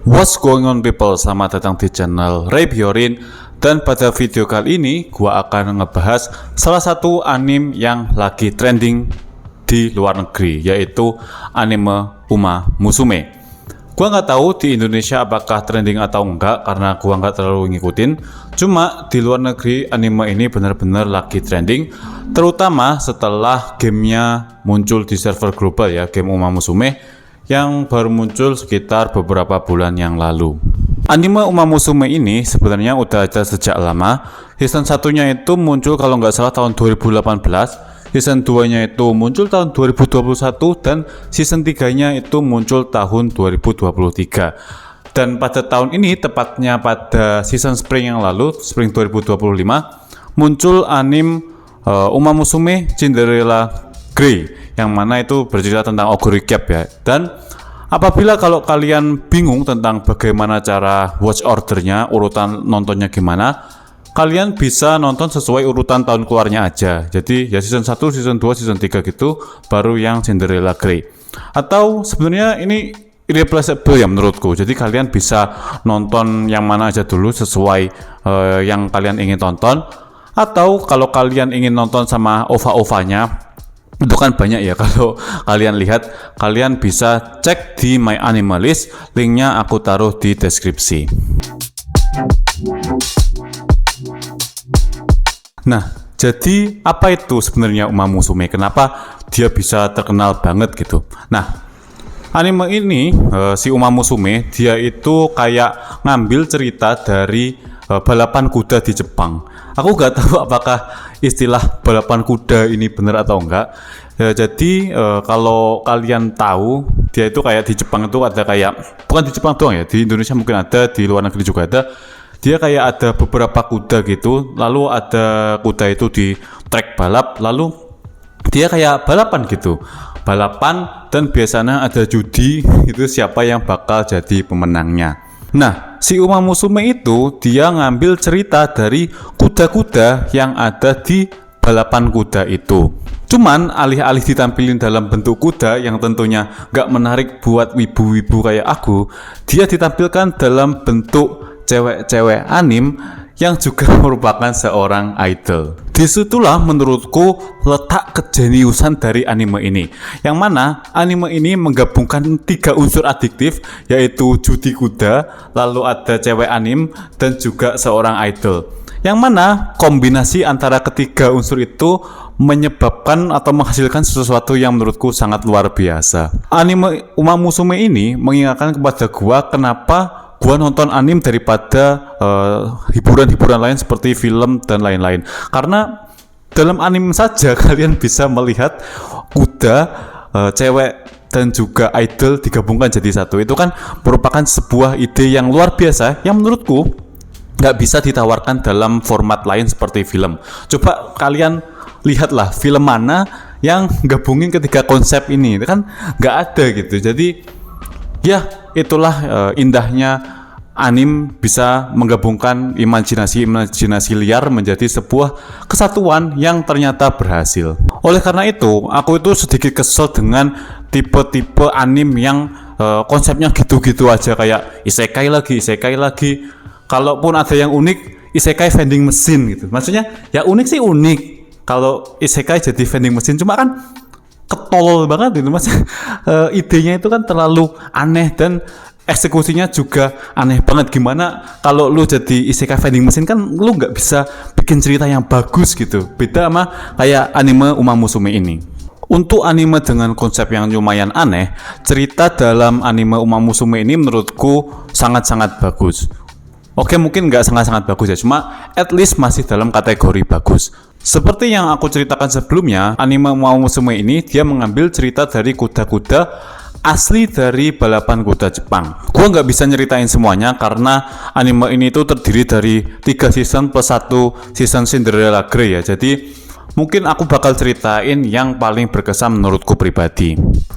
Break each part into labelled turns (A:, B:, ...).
A: What's going on people, selamat datang di channel Ray Biorin. Dan pada video kali ini gua akan ngebahas salah satu anime yang lagi trending di luar negeri, yaitu anime Uma Musume. Gua nggak tahu di Indonesia apakah trending atau enggak, karena gua nggak terlalu ngikutin. Cuma di luar negeri anime ini benar-benar lagi trending, terutama setelah gamenya muncul di server global ya, game Uma Musume yang baru muncul sekitar beberapa bulan yang lalu. Anime Uma Musume ini sebenarnya udah ada sejak lama. Season 1-nya itu muncul kalau nggak salah tahun 2018, season 2-nya itu muncul tahun 2021, dan season 3-nya itu muncul tahun 2023. Dan pada tahun ini, tepatnya pada season spring yang lalu, spring 2025, muncul anime Uma Musume Cinderella Grey, yang mana itu bercerita tentang ogre recap ya. Dan apabila kalau kalian bingung tentang bagaimana cara watch ordernya, urutan nontonnya gimana, kalian bisa nonton sesuai urutan tahun keluarnya aja. Jadi ya season 1, season 2, season 3 gitu, baru yang Cinderella Grey. Atau sebenarnya ini irreplaceable ya menurutku. Jadi kalian bisa nonton yang mana aja dulu sesuai yang kalian ingin tonton. Atau kalau kalian ingin nonton sama OVA-OVA-nya, itu kan banyak ya, kalau kalian lihat, kalian bisa cek di My Anime List, linknya aku taruh di deskripsi. Nah, jadi apa itu sebenarnya Uma Musume? Kenapa dia bisa terkenal banget gitu? Nah, anime ini, si Uma Musume, dia itu kayak ngambil cerita dari balapan kuda di Jepang. Aku nggak tahu apakah istilah balapan kuda ini benar atau enggak. Ya, jadi kalau kalian tahu, dia itu kayak di Jepang itu ada kayak, bukan di Jepang doang ya, di Indonesia mungkin ada, di luar negeri juga ada. Dia kayak ada beberapa kuda gitu, lalu ada kuda itu di track balap, lalu dia kayak balapan gitu. Balapan, dan biasanya ada judi, itu siapa yang bakal jadi pemenangnya. Nah, si Uma Musume itu dia ngambil cerita dari kuda-kuda yang ada di balapan kuda itu. Cuman alih-alih ditampilin dalam bentuk kuda yang tentunya gak menarik buat wibu-wibu kayak aku, dia ditampilkan dalam bentuk cewek-cewek anim yang juga merupakan seorang idol. Disitulah menurutku letak kejeniusan dari anime ini, yang mana anime ini menggabungkan 3 unsur adiktif, yaitu judi kuda, lalu ada cewek anim, dan juga seorang idol. Yang mana kombinasi antara ketiga unsur itu menyebabkan atau menghasilkan sesuatu yang menurutku sangat luar biasa. Anime Uma Musume ini mengingatkan kepada gua kenapa gua nonton anime daripada hiburan-hiburan lain seperti film dan lain-lain. Karena dalam anime saja kalian bisa melihat kuda, cewek, dan juga idol digabungkan jadi satu. Itu kan merupakan sebuah ide yang luar biasa yang menurutku nggak bisa ditawarkan dalam format lain seperti film. Coba kalian lihatlah film mana yang gabungin ketiga konsep ini, itu kan nggak ada gitu. Jadi ya itulah indahnya anime bisa menggabungkan imajinasi liar menjadi sebuah kesatuan yang ternyata berhasil. Oleh karena itu, aku itu sedikit kesel dengan tipe-tipe anime yang konsepnya gitu-gitu aja, kayak isekai lagi. Kalaupun ada yang unik, isekai vending mesin gitu. Maksudnya ya unik sih unik, kalau isekai jadi vending mesin, cuma kan ketolol banget itu mas. Idenya itu kan terlalu aneh dan eksekusinya juga aneh banget. Gimana kalau lu jadi isekai vending mesin, kan lu nggak bisa bikin cerita yang bagus gitu. Beda sama kayak anime Uma Musume ini. Untuk anime dengan konsep yang lumayan aneh, cerita dalam anime Uma Musume ini menurutku sangat-sangat bagus. Oke, mungkin nggak sangat-sangat bagus ya, cuma at least masih dalam kategori bagus. Seperti yang aku ceritakan sebelumnya, anime Uma Musume ini dia mengambil cerita dari kuda-kuda asli dari balapan kuda Jepang. Gua nggak bisa nyeritain semuanya karena anime ini tuh terdiri dari 3 season plus 1 season Cinderella Grey ya. Jadi mungkin aku bakal ceritain yang paling berkesan menurutku pribadi.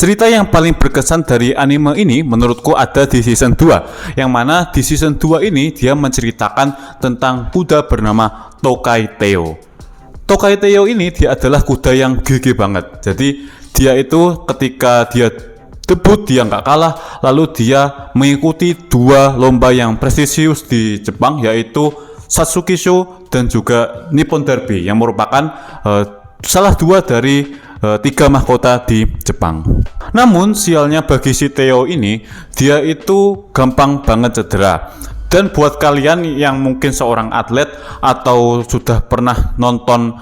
A: Cerita yang paling berkesan dari anime ini menurutku ada di season 2, yang mana di season 2 ini dia menceritakan tentang kuda bernama Tokai Teo. Tokai Teo ini dia adalah kuda yang gigi banget. Jadi dia itu ketika dia debut dia nggak kalah, lalu dia mengikuti 2 lomba yang prestisius di Jepang, yaitu Satsuki Show dan juga Nippon Derby, yang merupakan salah 2 dari 3 mahkota di Jepang. Namun sialnya bagi si Theo ini, dia itu gampang banget cedera. Dan buat kalian yang mungkin seorang atlet atau sudah pernah nonton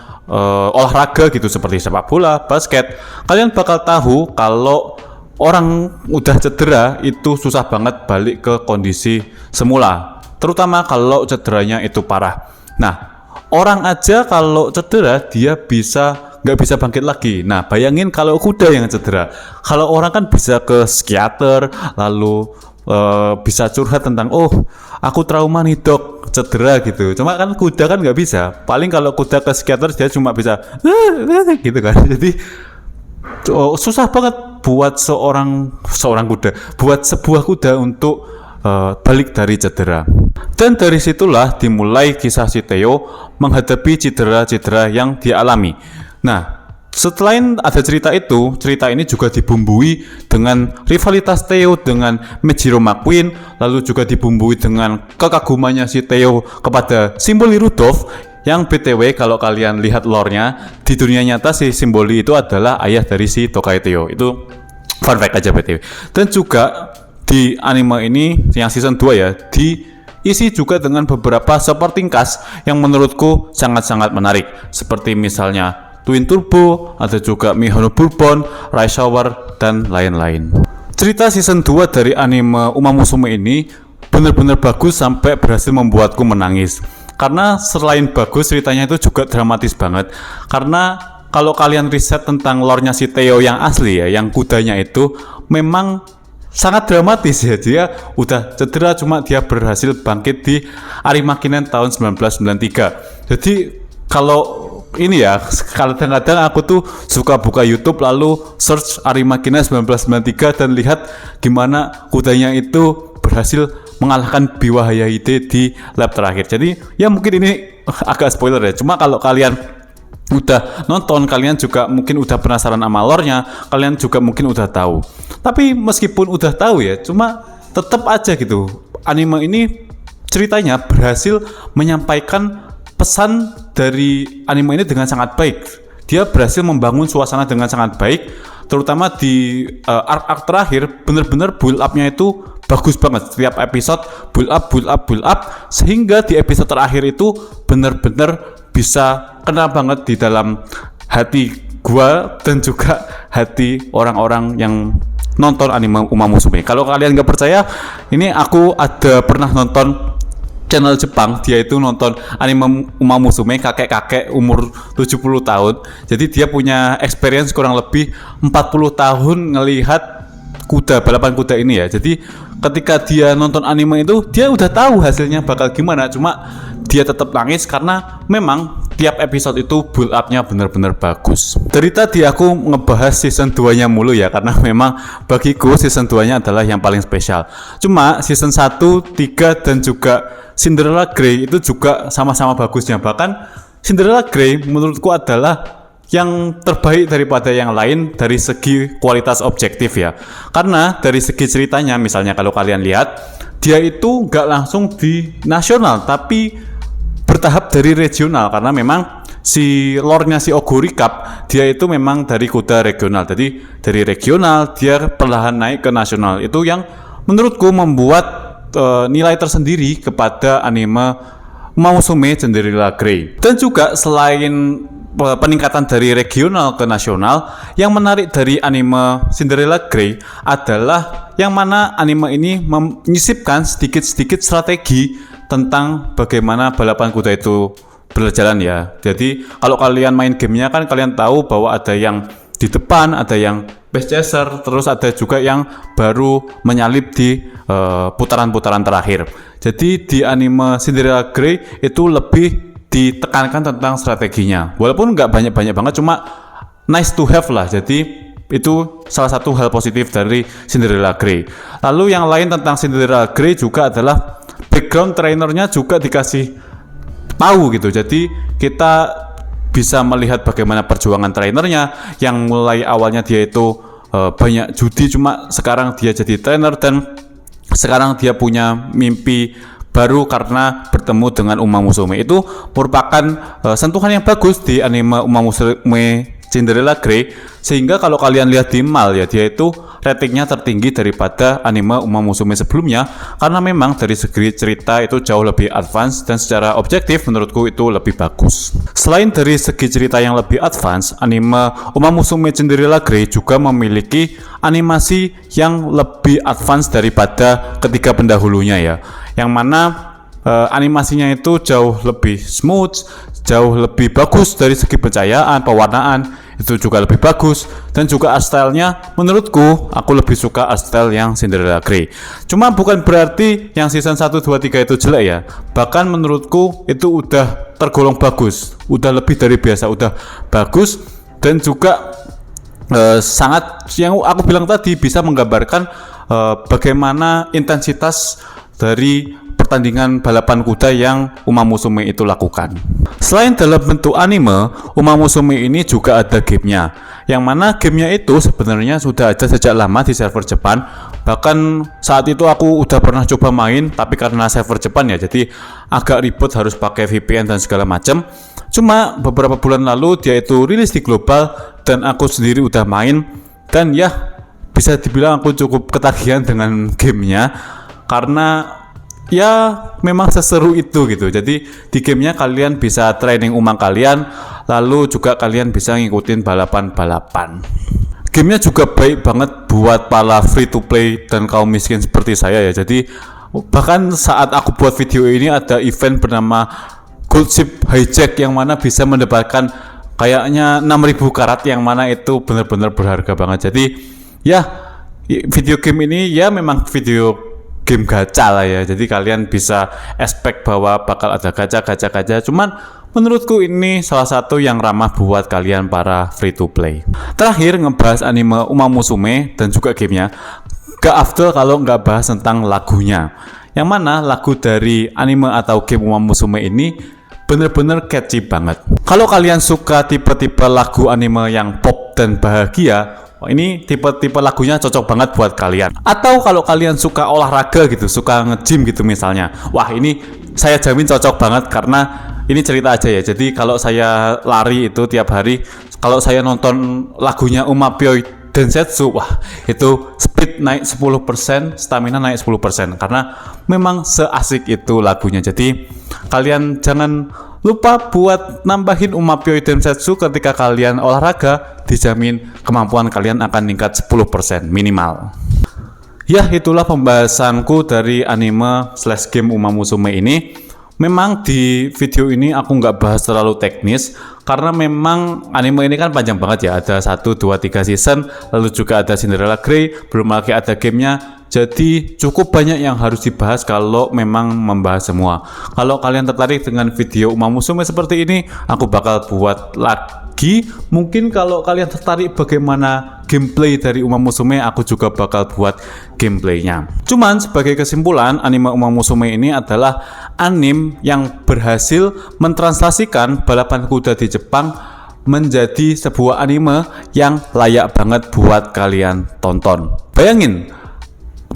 A: olahraga gitu seperti sepak bola, basket, kalian bakal tahu kalau orang udah cedera itu susah banget balik ke kondisi semula, terutama kalau cederanya itu parah. Nah, orang aja kalau cedera dia nggak bisa bangkit lagi. Nah, bayangin kalau kuda yang cedera. Kalau orang kan bisa ke psikiater, lalu bisa curhat tentang, oh aku trauma nih dok, cedera gitu. Cuma kan kuda kan nggak bisa. Paling kalau kuda ke psikiater dia cuma bisa gitu kan. Jadi susah banget buat seorang kuda, buat sebuah kuda untuk balik dari cedera. Dan dari situlah dimulai kisah si Theo menghadapi cedera-cedera yang dia alami. Nah, selain ada cerita itu, cerita ini juga dibumbui dengan rivalitas Theo dengan Mejiro McQueen, lalu juga dibumbui dengan kekagumannya si Theo kepada Simboli Rudolph, yang BTW kalau kalian lihat lore-nya, di dunia nyata si Simboli itu adalah ayah dari si Tokai Theo. Itu fun fact aja BTW. Dan juga di anime ini yang season 2 ya, diisi juga dengan beberapa supporting cast yang menurutku sangat-sangat menarik, seperti misalnya Twin Turbo, ada juga Mihono Bourbon, Rai Shower, dan lain-lain. Cerita season 2 dari anime Uma Musume ini benar-benar bagus sampai berhasil membuatku menangis. Karena selain bagus, ceritanya itu juga dramatis banget. Karena kalau kalian riset tentang lore-nya si Theo yang asli ya, yang kudanya itu memang sangat dramatis ya. Dia udah cedera, cuma dia berhasil bangkit di Arimakinen tahun 1993. Jadi kalau ini ya, kadang-kadang aku tuh suka buka YouTube lalu search Arimakinen 1993 dan lihat gimana kudanya itu berhasil mengalahkan Biwa Hayahide di lap terakhir. Jadi ya mungkin ini agak spoiler ya, cuma kalau kalian udah nonton, kalian juga mungkin udah penasaran sama lore-nya, kalian juga mungkin udah tahu. Tapi meskipun udah tahu ya, cuma tetap aja gitu, anime ini ceritanya berhasil menyampaikan pesan dari anime ini dengan sangat baik. Dia berhasil membangun suasana dengan sangat baik, terutama di arc terakhir. Bener-bener build up-nya itu bagus banget. Setiap episode build up, sehingga di episode terakhir itu bener-bener bisa kena banget di dalam hati gua dan juga hati orang-orang yang nonton anime Uma Musume. Kalau kalian nggak percaya, ini aku ada pernah nonton channel Jepang, dia itu nonton anime Uma Musume, kakek-kakek umur 70 tahun. Jadi dia punya experience kurang lebih 40 tahun ngelihat balapan kuda ini ya. Jadi ketika dia nonton anime itu, dia udah tahu hasilnya bakal gimana, cuma dia tetap nangis karena memang tiap episode itu build up-nya benar-benar bagus. Dari tadi aku ngebahas season 2-nya mulu ya, karena memang bagiku season 2-nya adalah yang paling spesial. Cuma season 1, 3, dan juga Cinderella Grey itu juga sama-sama bagusnya. Bahkan Cinderella Grey menurutku adalah yang terbaik daripada yang lain dari segi kualitas objektif ya. Karena dari segi ceritanya, misalnya kalau kalian lihat, dia itu nggak langsung di nasional, tapi bertahap dari regional. Karena memang si lore-nya si Oguri Cup, dia itu memang dari kuda regional. Jadi dari regional dia perlahan naik ke nasional. Itu yang menurutku membuat nilai tersendiri kepada anime Uma Musume Cinderella Grey. Dan juga selain peningkatan dari regional ke nasional, yang menarik dari anime Cinderella Grey adalah yang mana anime ini menyisipkan sedikit-sedikit strategi tentang bagaimana balapan kuda itu berjalan ya. Jadi kalau kalian main gamenya kan kalian tahu bahwa ada yang di depan, ada yang best chaser, terus ada juga yang baru menyalip di putaran-putaran terakhir. Jadi di anime Cinderella Grey itu lebih ditekankan tentang strateginya. Walaupun nggak banyak-banyak banget, cuma nice to have lah. Jadi itu salah satu hal positif dari Cinderella Grey. Lalu yang lain tentang Cinderella Grey juga adalah background trainernya juga dikasih tahu gitu. Jadi kita bisa melihat bagaimana perjuangan trainernya, yang mulai awalnya dia itu banyak judi, cuma sekarang dia jadi trainer dan sekarang dia punya mimpi baru karena bertemu dengan Uma Musume. Itu merupakan sentuhan yang bagus di anime Uma Musume Cinderella Grey, sehingga kalau kalian lihat di MAL ya, dia itu ratingnya tertinggi daripada anime Uma Musume sebelumnya, karena memang dari segi cerita itu jauh lebih advance dan secara objektif menurutku itu lebih bagus. Selain dari segi cerita yang lebih advance, anime Uma Musume Cinderella Grey juga memiliki animasi yang lebih advance daripada ketiga pendahulunya ya, yang mana animasinya itu jauh lebih smooth, jauh lebih bagus dari segi pencahayaan, pewarnaan itu juga lebih bagus, dan juga art style-nya menurutku aku lebih suka art style yang Cinderella Grey. Cuma bukan berarti yang season 1, 2, 3 itu jelek ya, bahkan menurutku itu udah tergolong bagus, udah lebih dari biasa, udah bagus, dan juga sangat, yang aku bilang tadi, bisa menggambarkan bagaimana intensitas dari pertandingan balapan kuda yang Uma Musume itu lakukan. Selain dalam bentuk anime, Uma Musume ini juga ada gamenya, yang mana gamenya itu sebenarnya sudah ada sejak lama di server Jepang. Bahkan saat itu aku udah pernah coba main, tapi karena server Jepang ya, jadi agak ribet, harus pakai VPN dan segala macam. Cuma beberapa bulan lalu dia itu rilis di global dan aku sendiri udah main, dan ya bisa dibilang aku cukup ketagihan dengan gamenya, karena ya memang seseru itu gitu. Jadi di gamenya kalian bisa training Uma kalian, lalu juga kalian bisa ngikutin balapan-balapan. Gamenya juga baik banget buat para free to play dan kaum miskin seperti saya ya. Jadi bahkan saat aku buat video ini ada event bernama Gold Ship Hijack, yang mana bisa mendapatkan kayaknya 6.000 karat, yang mana itu benar-benar berharga banget. Jadi ya video game ini ya memang video game gacha lah ya, jadi kalian bisa expect bahwa bakal ada gacha. Cuman menurutku ini salah satu yang ramah buat kalian para free to play. Terakhir ngebahas anime Uma Musume dan juga gamenya, gak afdol kalau nggak bahas tentang lagunya, yang mana lagu dari anime atau game Uma Musume ini bener-bener catchy banget. Kalau kalian suka tipe-tipe lagu anime yang pop dan bahagia, ini tipe-tipe lagunya cocok banget buat kalian. Atau kalau kalian suka olahraga gitu, suka nge-gym gitu misalnya, wah ini saya jamin cocok banget, karena ini cerita aja ya. Jadi kalau saya lari itu tiap hari, kalau saya nonton lagunya Uma Pyoi Densetsu, wah itu speed naik 10%, stamina naik 10%, karena memang seasik itu lagunya. Jadi kalian jangan lupa buat nambahin Uma Pyoi Densetsu ketika kalian olahraga, dijamin kemampuan kalian akan meningkat 10% minimal. Ya, itulah pembahasanku dari anime / game Uma Musume ini. Memang di video ini aku nggak bahas terlalu teknis, karena memang anime ini kan panjang banget ya, ada 1, 2, 3 season, lalu juga ada Cinderella Grey, belum lagi ada gamenya. Jadi cukup banyak yang harus dibahas kalau memang membahas semua. Kalau kalian tertarik dengan video Uma Musume seperti ini, aku bakal buat lagi. Mungkin kalau kalian tertarik bagaimana gameplay dari Uma Musume, aku juga bakal buat gameplaynya. Cuman sebagai kesimpulan, anime Uma Musume ini adalah anime yang berhasil mentranslasikan balapan kuda di Jepang menjadi sebuah anime yang layak banget buat kalian tonton. Bayangin,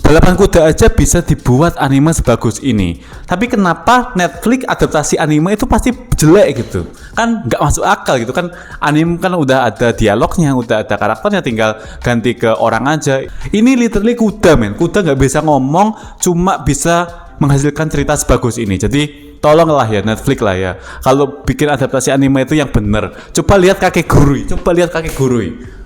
A: balapan kuda aja bisa dibuat anime sebagus ini. Tapi kenapa Netflix adaptasi anime itu pasti jelek gitu? Kan nggak masuk akal gitu kan. Anime kan udah ada dialognya, udah ada karakternya, tinggal ganti ke orang aja. Ini literally kuda men. Kuda nggak bisa ngomong, cuma bisa menghasilkan cerita sebagus ini. Jadi tolonglah ya Netflix lah ya, kalau bikin adaptasi anime itu yang bener. Coba lihat Kakegurui.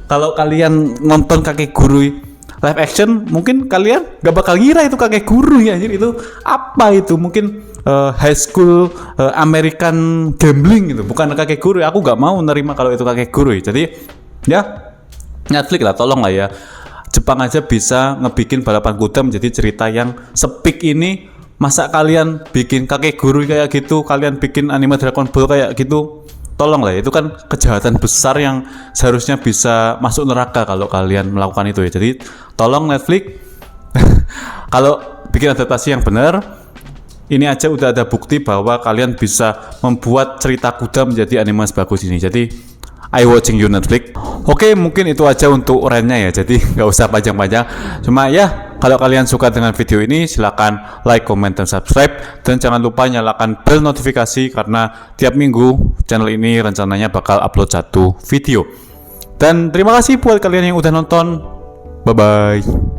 A: Kalau kalian nonton Kakegurui live action, mungkin kalian gak bakal ngira itu Kakegurui ya. Itu apa itu? Mungkin high school American gambling gitu, bukan Kakegurui. Aku gak mau nerima kalau itu Kakegurui. Jadi ya Netflix lah, tolong lah ya. Jepang aja bisa ngebikin balapan kuda menjadi cerita yang sepik ini. Masa kalian bikin Kakegurui kayak gitu, kalian bikin anime Dragon Ball kayak gitu? Tolong lah, itu kan kejahatan besar yang seharusnya bisa masuk neraka kalau kalian melakukan itu ya. Jadi tolong Netflix, kalau bikin adaptasi yang benar, ini aja udah ada bukti bahwa kalian bisa membuat cerita kuda menjadi anime sebagus ini. Jadi I watching you Netflix. Oke, mungkin itu aja untuk rantnya ya, jadi nggak usah panjang-panjang. Cuma ya, kalau kalian suka dengan video ini, silakan like, comment, dan subscribe. Dan jangan lupa nyalakan bel notifikasi, karena tiap minggu channel ini rencananya bakal upload 1 video. Dan terima kasih buat kalian yang udah nonton. Bye-bye.